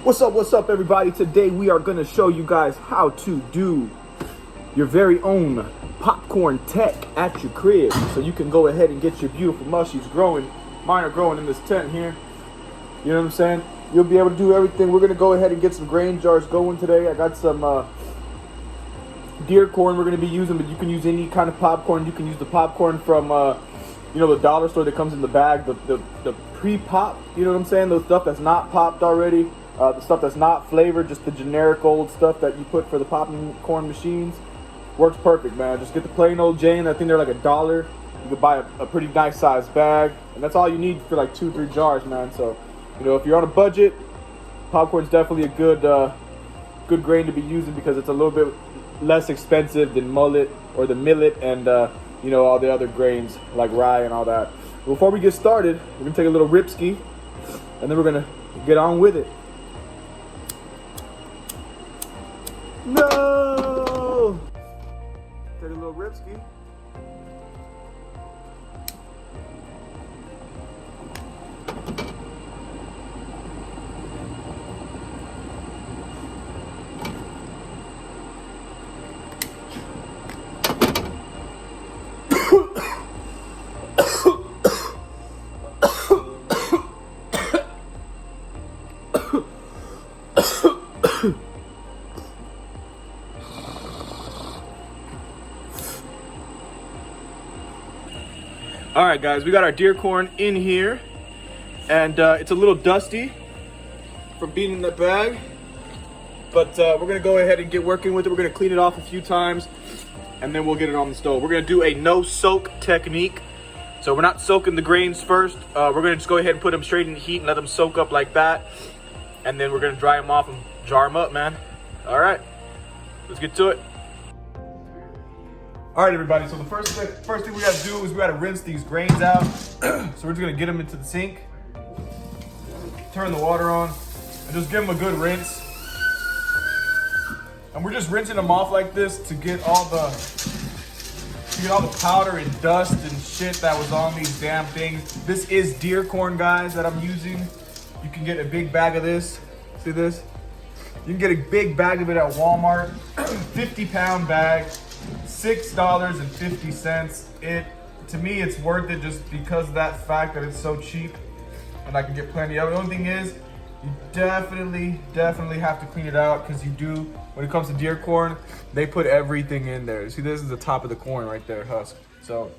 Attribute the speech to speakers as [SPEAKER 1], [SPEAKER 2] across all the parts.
[SPEAKER 1] What's up everybody? Today we are going to show you guys how to do your very own Popcorn Tek at your crib. So you can go ahead and get your beautiful mushies growing. Mine are growing in this tent here. You know what I'm saying? You'll be able to do everything. We're going to go ahead and get some grain jars going today. I got some deer corn we're going to be using, but you can use any kind of popcorn. You can use the popcorn from the dollar store that comes in the bag, the pre-pop, you know what I'm saying? The stuff that's not popped already, the stuff that's not flavored, just the generic old stuff that you put for the popping corn machines. Works perfect, man. Just get the plain old Jane. I think they're like $1. You could buy a pretty nice sized bag, and that's all you need for like 2-3 jars, man. So, if you're on a budget, popcorn's definitely a good grain to be using because it's a little bit less expensive than mullet or the millet and all the other grains like rye and all that. Before we get started, we're gonna take a little ripski and then we're gonna get on with it. No! Take a little ripski. All right, guys, we got our deer corn in here, and it's a little dusty from being in the bag, but we're gonna go ahead and get working with it. We're gonna clean it off a few times, and then we'll get it on the stove. We're gonna do a no soak technique. So we're not soaking the grains first. We're gonna just go ahead and put them straight in the heat and let them soak up like that, and then we're gonna dry them off and jar them up, man. All right, let's get to it. All right, everybody, so the first thing we gotta do is we gotta rinse these grains out. So we're just gonna get them into the sink, turn the water on, and just give them a good rinse. And we're just rinsing them off like this to get all the powder and dust and shit that was on these damn things. This is deer corn, guys, that I'm using. You can get a big bag of this. See this? You can get a big bag of it at Walmart, 50-pound bag. $6.50. To me, it's worth it just because of that fact that it's so cheap and I can get plenty of it. The only thing is, you definitely have to clean it out because you do, when it comes to deer corn, they put everything in there. See, this is the top of the corn right there, husk. So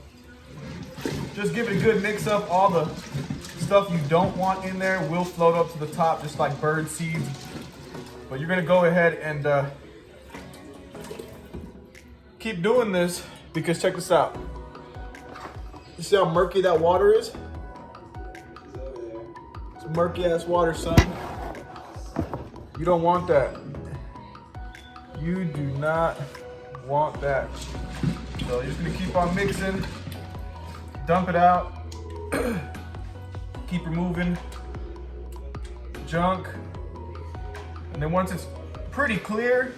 [SPEAKER 1] just give it a good mix up. All the stuff you don't want in there will float up to the top just like bird seeds. But you're gonna go ahead and keep doing this because check this out. You see how murky that water is? It's murky ass water, son. You don't want that. You do not want that. So you're just gonna keep on mixing, dump it out, keep removing junk. And then once it's pretty clear,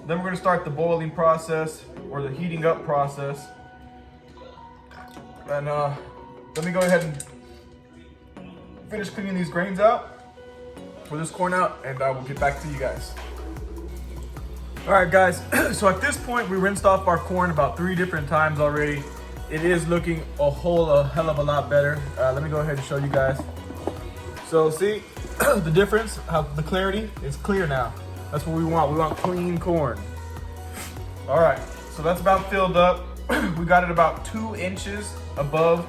[SPEAKER 1] then we're gonna start the boiling process or the heating up process. And let me go ahead and finish cleaning these grains out, or this corn out, and we'll get back to you guys. All right, guys, so at this point, we rinsed off our corn about 3 different times already. It is looking a hell of a lot better. Let me go ahead and show you guys. So see the difference, how the clarity is clear now. That's what we want. We want clean corn. All right, so that's about filled up. We got it about 2 inches above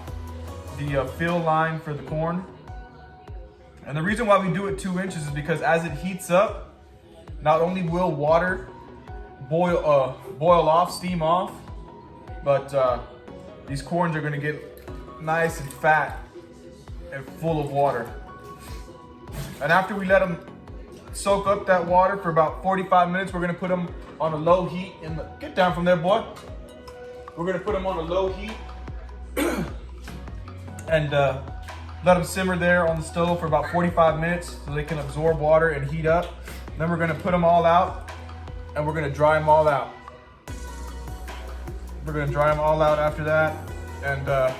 [SPEAKER 1] the fill line for the corn. And the reason why we do it 2 inches is because as it heats up, not only will water boil off, steam off, but these corns are gonna get nice and fat and full of water. And after we let them soak up that water for about 45 minutes, we're gonna put them on a low heat get down from there, boy. We're gonna put them on a low heat and let them simmer there on the stove for about 45 minutes so they can absorb water and heat up. Then we're gonna put them all out and we're gonna dry them all out. We're gonna dry them all out after that. And the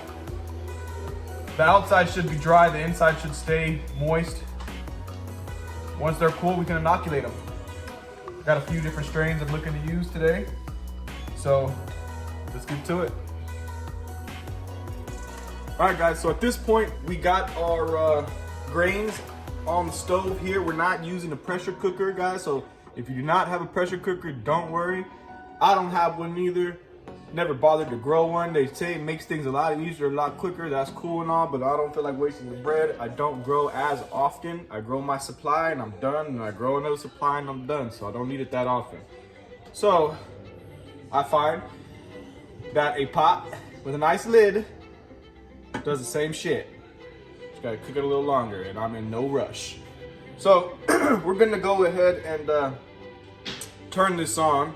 [SPEAKER 1] outside should be dry, the inside should stay moist. once they're cool, we can inoculate them. Got a few different strains I'm looking to use today. So let's get to it. All right, guys, so at this point, we got our grains on the stove here. We're not using a pressure cooker, guys, so if you do not have a pressure cooker, don't worry. I don't have one either. Never bothered to grow one. They say it makes things a lot easier, a lot quicker. That's cool and all, but I don't feel like wasting the bread. I don't grow as often. I grow my supply and I'm done, and I grow another supply and I'm done, so I don't need it that often. So I find that a pot with a nice lid does the same shit. Just gotta cook it a little longer, and I'm in no rush. So we're gonna go ahead and turn this on.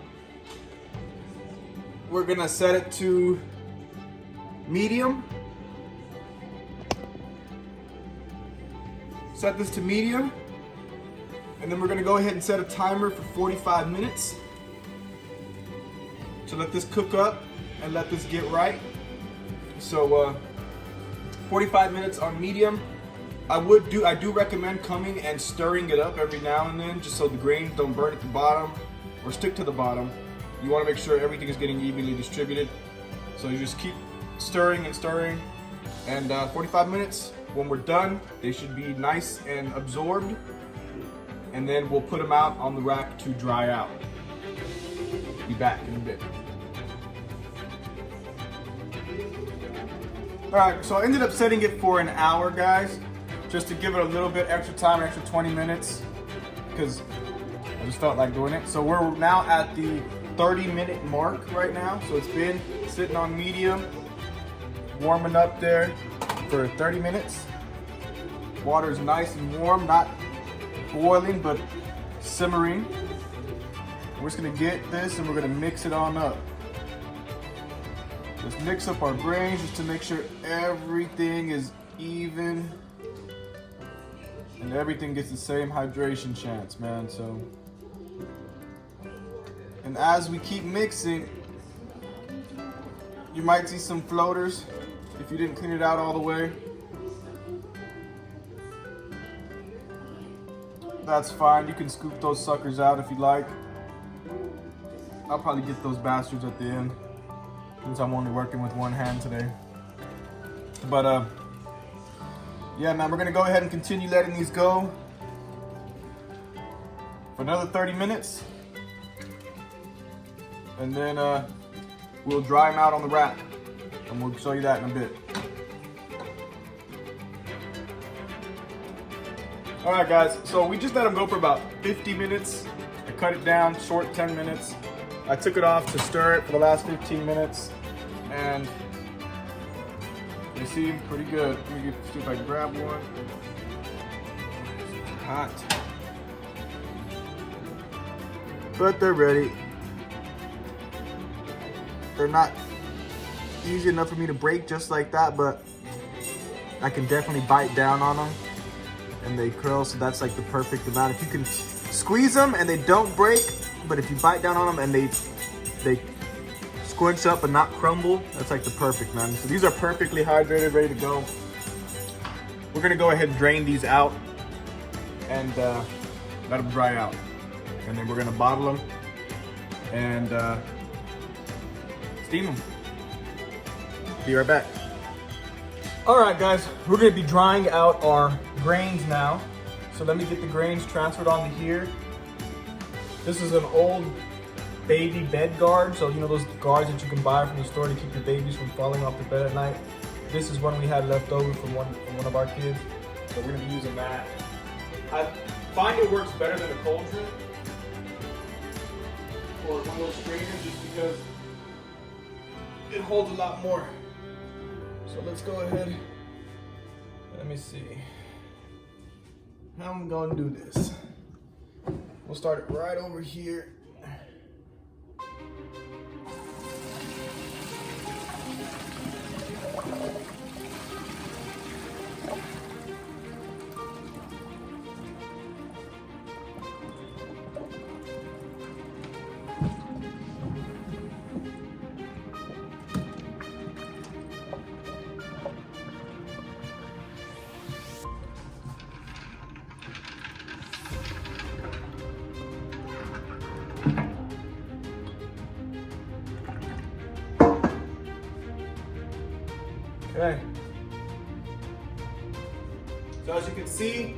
[SPEAKER 1] We're gonna set it to medium. Set this to medium, and then we're gonna go ahead and set a timer for 45 minutes to let this cook up and let this get right. So 45 minutes on medium. I do recommend coming and stirring it up every now and then, just so the grains don't burn at the bottom or stick to the bottom. You want to make sure everything is getting evenly distributed. So you just keep stirring and stirring. And 45 minutes, when we're done, they should be nice and absorbed. And then we'll put them out on the rack to dry out. Be back in a bit. All right, so I ended up setting it for an hour, guys, just to give it a little bit extra time, an extra 20 minutes, because I just felt like doing it. So we're now at the 30-minute mark right now. So it's been sitting on medium, warming up there for 30 minutes. Water is nice and warm, not boiling, but simmering. We're just gonna get this and we're gonna mix it on up. Just mix up our grains just to make sure everything is even and everything gets the same hydration chance, man. So, and as we keep mixing, you might see some floaters if you didn't clean it out all the way. That's fine. You can scoop those suckers out if you like. I'll probably get those bastards at the end, since I'm only working with one hand today. But yeah, man, we're gonna go ahead and continue letting these go for another 30 minutes. And then we'll dry them out on the rack, and we'll show you that in a bit. All right, guys, so we just let them go for about 50 minutes. I cut it down, short 10 minutes. I took it off to stir it for the last 15 minutes, and they seem pretty good. Let me see if I can grab one. It's hot. But they're ready. They're not easy enough for me to break just like that, but I can definitely bite down on them and they curl, so that's like the perfect amount. If you can squeeze them and they don't break, but if you bite down on them and they squinch up and not crumble, that's like the perfect, man. So these are perfectly hydrated, ready to go. We're gonna go ahead and drain these out and let them dry out. And then we're gonna bottle them and steam them. Be right back. All right, guys, we're gonna be drying out our grains now. So let me get the grains transferred onto here. This is an old baby bed guard. So you know those guards that you can buy from the store to keep your babies from falling off the bed at night. This is one we had left over from one of our kids. So we're gonna be using that. I find it works better than a cauldron or one of those strainers, just because it holds a lot more. So let's go ahead. Let me see how I'm gonna do this. We'll start it right over here. Okay. So as you can see,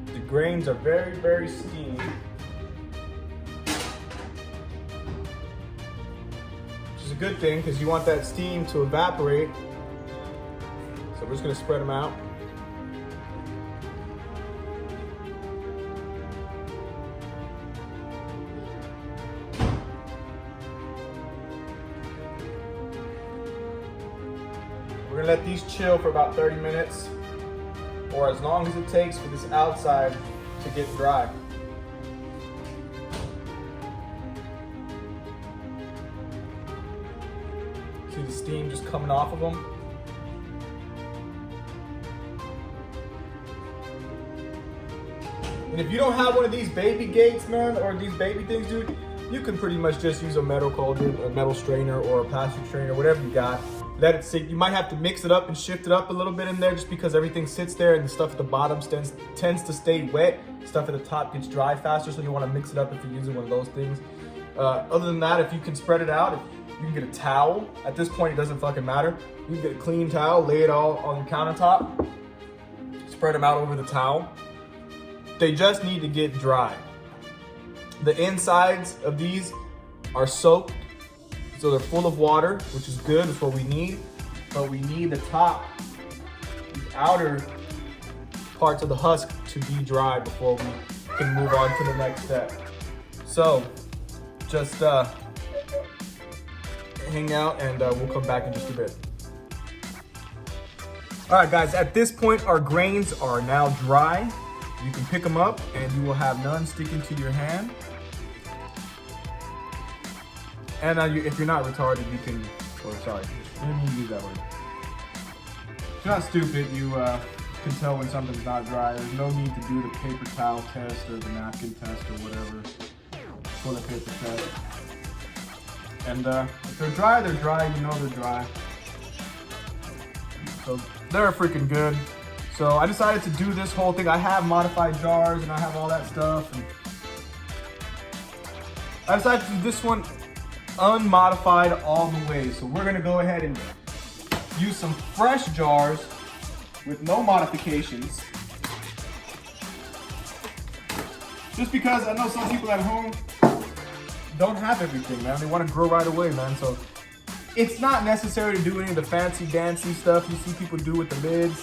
[SPEAKER 1] the grains are very, very steamy. Which is a good thing because you want that steam to evaporate. So we're just gonna spread them out. We're gonna let these chill for about 30 minutes, or as long as it takes for this outside to get dry. See the steam just coming off of them? And if you don't have one of these baby gates, man, or these baby things, dude, you can pretty much just use a metal cauldron, a metal strainer, or a plastic strainer, whatever you got. Let it sit. You might have to mix it up and shift it up a little bit in there just because everything sits there and the stuff at the bottom tends to stay wet. Stuff at the top gets dry faster, so you want to mix it up if you're using one of those things. Other than that, if you can spread it out, you can get a towel. At this point, it doesn't fucking matter. You can get a clean towel, lay it all on the countertop, spread them out over the towel. They just need to get dry. The insides of these are soaked, so they're full of water, which is good, it's what we need. But we need the top, the outer parts of the husk to be dry before we can move on to the next step. So just hang out and we'll come back in just a bit. All right, guys, at this point, our grains are now dry. You can pick them up and you will have none sticking to your hand. And if you're not retarded, you can, or sorry, let me use that word. If you're not stupid, you can tell when something's not dry. There's no need to do the paper towel test or the napkin test or whatever, toilet paper test. And if they're dry, you know they're dry. So they're freaking good. So I decided to do this whole thing. I have modified jars and I have all that stuff. And I decided to do this one unmodified all the way. So we're gonna go ahead and use some fresh jars with no modifications. Just because I know some people at home don't have everything, man. They want to grow right away, man. So it's not necessary to do any of the fancy dancy stuff you see people do with the lids.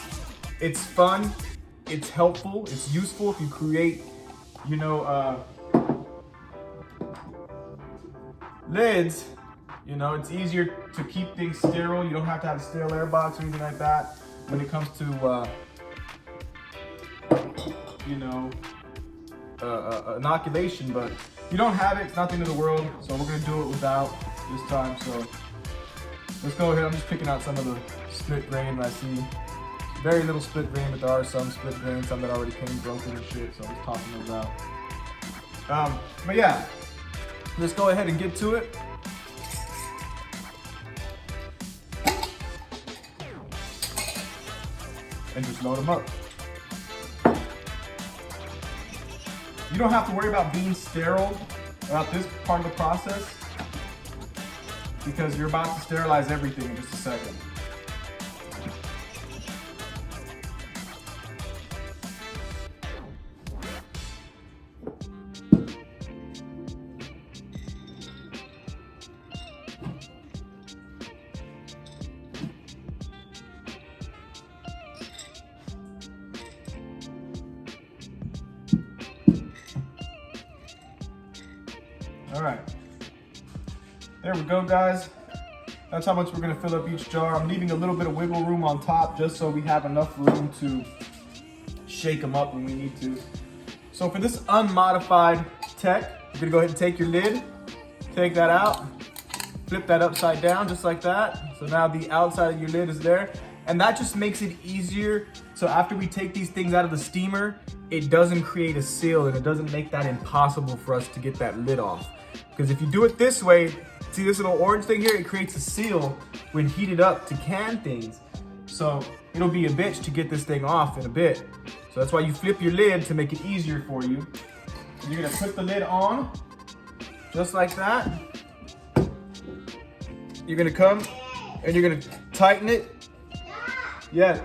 [SPEAKER 1] It's fun, it's helpful, it's useful if you create, you know, lids. You know, it's easier to keep things sterile. You don't have to have a sterile air box or anything like that when it comes to, you know, inoculation. But if you don't have it, it's not the end of the world. So we're gonna do it without this time. So let's go ahead. I'm just picking out some of the split grain that I see. Very little split grain, but there are some split grain, some that already came broken and shit. So I'm just tossing those out. But yeah, let's go ahead and get to it. And just load them up. You don't have to worry about being sterile about this part of the process because you're about to sterilize everything in just a second. All right, there we go, guys. That's how much we're gonna fill up each jar. I'm leaving a little bit of wiggle room on top just so we have enough room to shake them up when we need to. So for this unmodified Tek, you're gonna go ahead and take your lid, take that out, flip that upside down just like that. So now the outside of your lid is there. And that just makes it easier. So after we take these things out of the steamer, it doesn't create a seal and it doesn't make that impossible for us to get that lid off. Because if you do it this way, see this little orange thing here? It creates a seal when heated up to can things. So it'll be a bitch to get this thing off in a bit. So that's why you flip your lid to make it easier for you. And you're gonna put the lid on, just like that. You're gonna come and you're gonna tighten it. Yeah.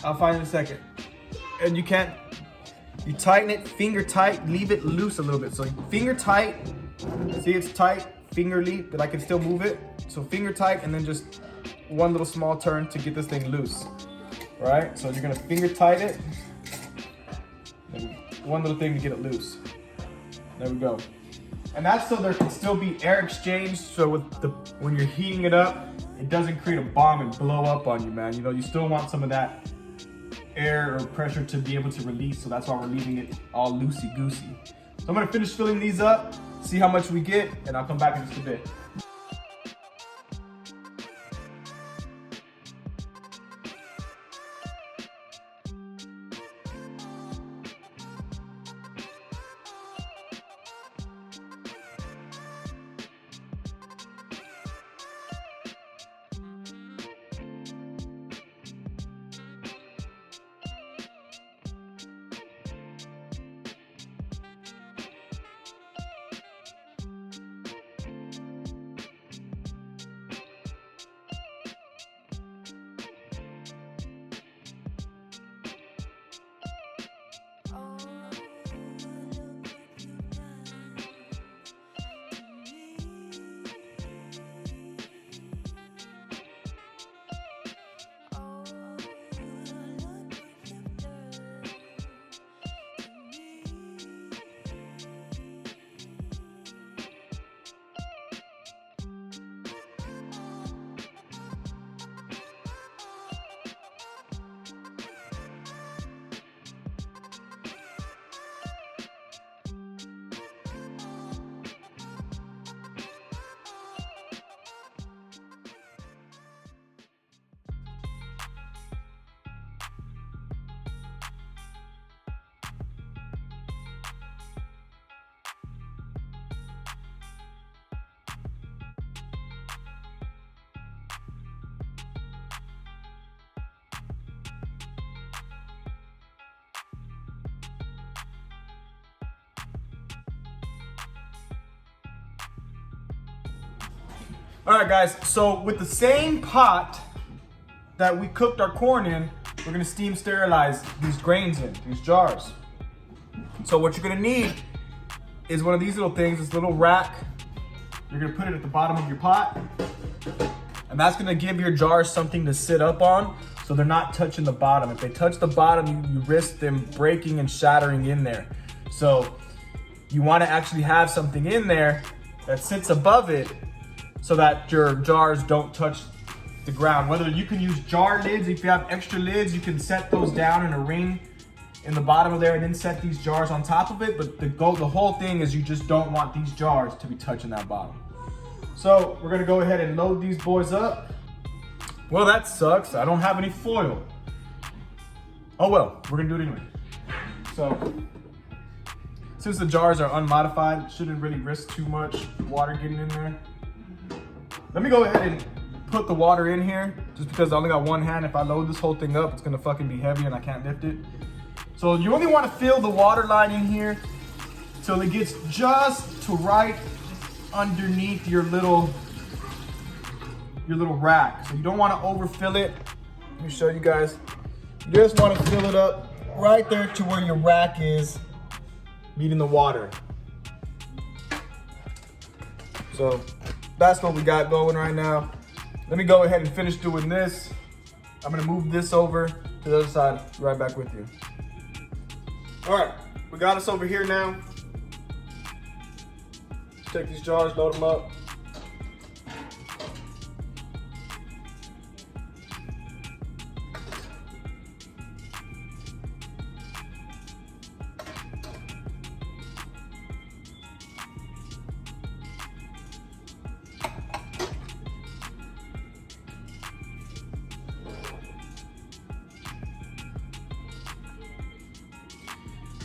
[SPEAKER 1] I'll find it in a second. And you tighten it, finger tight, leave it loose a little bit. So finger tight, see it's tight, fingerly, but I can still move it. So finger tight and then just one little small turn to get this thing loose. All right, so you're gonna finger tight it. And one little thing to get it loose. There we go. And that's so there can still be air exchange. So when you're heating it up, it doesn't create a bomb and blow up on you, man. You know, you still want some of that air or pressure to be able to release, so that's why we're leaving it all loosey-goosey. So I'm gonna finish filling these up, see how much we get, and I'll come back in just a bit. All right, guys, so with the same pot that we cooked our corn in, we're gonna steam sterilize these grains in, these jars. So what you're gonna need is one of these little things, this little rack. You're gonna put it at the bottom of your pot, and that's gonna give your jars something to sit up on so they're not touching the bottom. If they touch the bottom, you risk them breaking and shattering in there. So you wanna actually have something in there that sits above it so that your jars don't touch the ground. Whether you can use jar lids, if you have extra lids, you can set those down in a ring in the bottom of there and then set these jars on top of it. But the whole thing is you just don't want these jars to be touching that bottom. So we're gonna go ahead and load these boys up. Well, that sucks. I don't have any foil. Oh well, we're gonna do it anyway. So since the jars are unmodified, shouldn't really risk too much water getting in there. Let me go ahead and put the water in here, just because I only got one hand. If I load this whole thing up, it's gonna fucking be heavy and I can't lift it. So you only wanna fill the water line in here till it gets just to right underneath your little rack. So you don't wanna overfill it. Let me show you guys. You just wanna fill it up right there to where your rack is meeting the water. So that's what we got going right now. Let me go ahead and finish doing this. I'm gonna move this over to the other side, right back with you. All right, we got us over here now. Take these jars, load them up.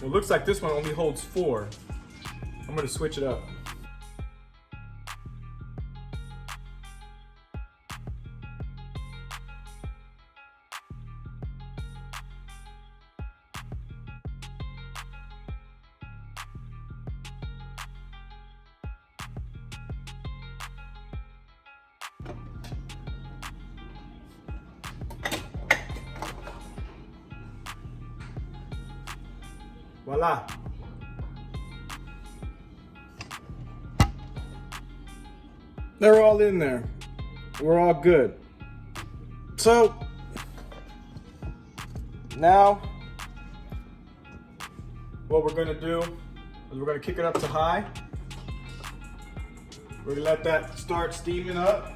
[SPEAKER 1] It looks like this one only holds 4. I'm gonna switch it up. Voila. They're all in there. We're all good. So now what we're gonna do is we're gonna kick it up to high. We're gonna let that start steaming up.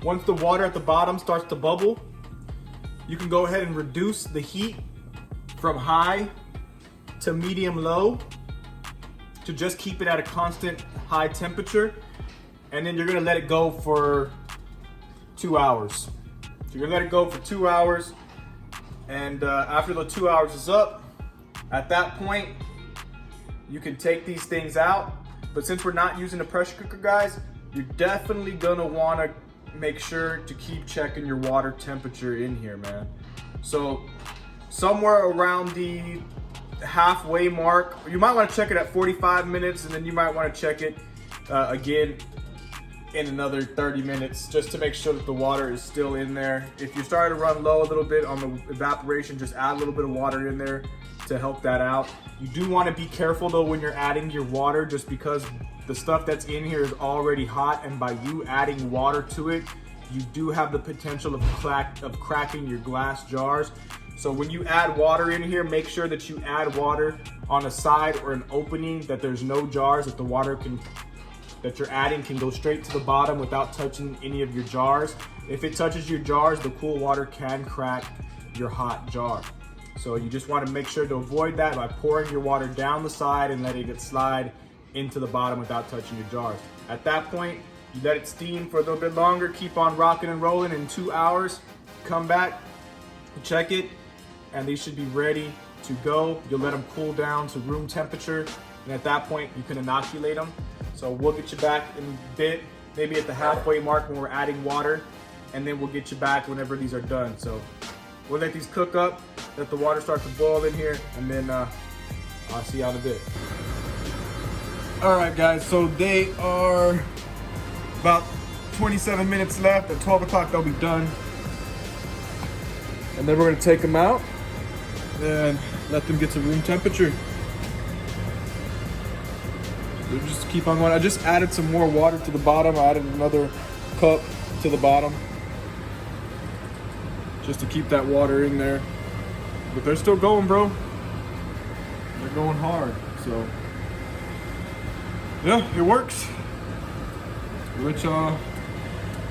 [SPEAKER 1] Once the water at the bottom starts to bubble, you can go ahead and reduce the heat from high to medium low to just keep it at a constant high temperature. And then you're gonna let it go for 2 hours. So you're gonna let it go for 2 hours. And after the 2 hours is up, at that point, you can take these things out. But since we're not using a pressure cooker, guys, you're definitely gonna wanna make sure to keep checking your water temperature in here, man. So somewhere around the halfway mark, you might want to check it at 45 minutes, and then you might want to check it again in another 30 minutes just to make sure that the water is still in there. If you're starting to run low a little bit on the evaporation, just add a little bit of water in there to help that out. You do want to be careful though when you're adding your water, just because the stuff that's in here is already hot, and by you adding water to it, you do have the potential of cracking your glass jars. So when you add water in here, make sure that you add water on a side or an opening that there's no jars, that the water that you're adding can go straight to the bottom without touching any of your jars. If it touches your jars, the cool water can crack your hot jar. So you just want to make sure to avoid that by pouring your water down the side and letting it slide into the bottom without touching your jars. At that point, you let it steam for a little bit longer, keep on rocking and rolling. In 2 hours, come back, check it, and they should be ready to go. You'll let them cool down to room temperature, and at that point, you can inoculate them. So we'll get you back in a bit, maybe at the halfway mark when we're adding water, and then we'll get you back whenever these are done. So we'll let these cook up, let the water start to boil in here, and then I'll see you in a bit. All right, guys, so they are about 27 minutes left. At 12 o'clock, they'll be done. And then we're gonna take them out and let them get to room temperature. We'll just keep on going. I just added some more water to the bottom. I added another cup to the bottom just to keep that water in there. But they're still going, bro. They're going hard, so. Yeah, it works. We'll let y'all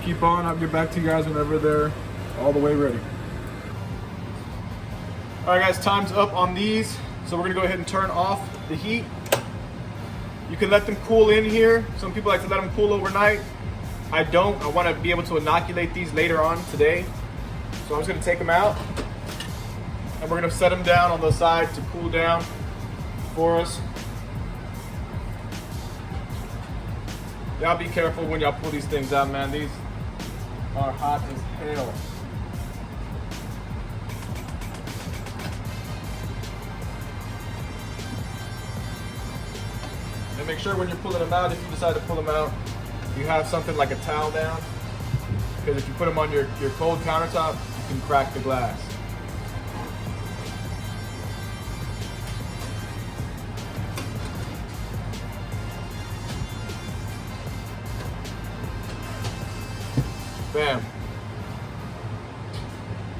[SPEAKER 1] keep on. I'll get back to you guys whenever they're all the way ready. All right, guys, time's up on these. So we're gonna go ahead and turn off the heat. You can let them cool in here. Some people like to let them cool overnight. I don't. I wanna be able to inoculate these later on today. So I'm just gonna take them out, and we're gonna set them down on the side to cool down for us. Y'all be careful when y'all pull these things out, man. These are hot as hell. And make sure when you're pulling them out, if you decide to pull them out, you have something like a towel down. Because if you put them on your cold countertop, you can crack the glass. Bam.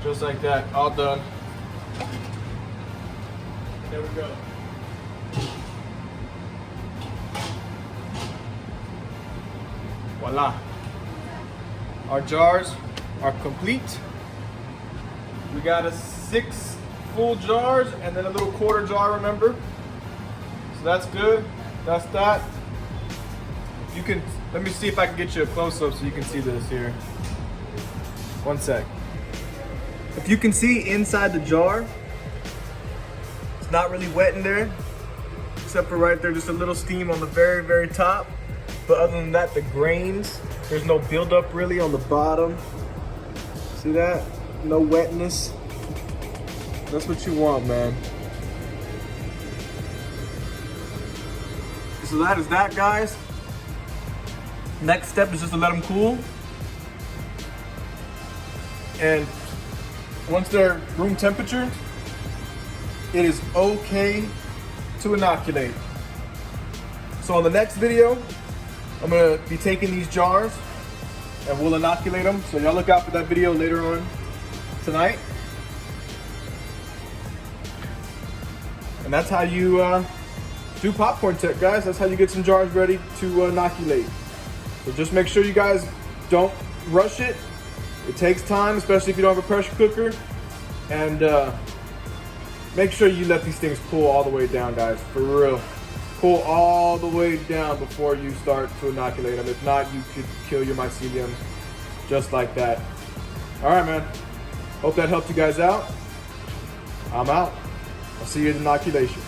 [SPEAKER 1] Just like that, all done. There we go. Voila. Our jars are complete. We got 6 full jars and then a little quarter jar, remember? So that's good. That's that. You can, let me see if I can get you a close-up so you can see this here. One sec. If you can see inside the jar, it's not really wet in there, except for right there, just a little steam on the very, very top. But other than that, the grains
[SPEAKER 2] There's no buildup really on the bottom. See that? No wetness. That's what you want, man. So that is that, guys. Next step is just to let them cool. And once they're room temperature, it is okay to inoculate. So on the next video, I'm gonna be taking these jars and we'll inoculate them. So y'all look out for that video later on tonight. And that's how you do Popcorn Tek, guys. That's how you get some jars ready to inoculate. So just make sure you guys don't rush it. It takes time, especially if you don't have a pressure cooker. And make sure you let these things cool all the way down, guys, for real. Cool all the way down before you start to inoculate them. If not, you could kill your mycelium just like that. All right, man. Hope that helped you guys out. I'm out. I'll see you at inoculation.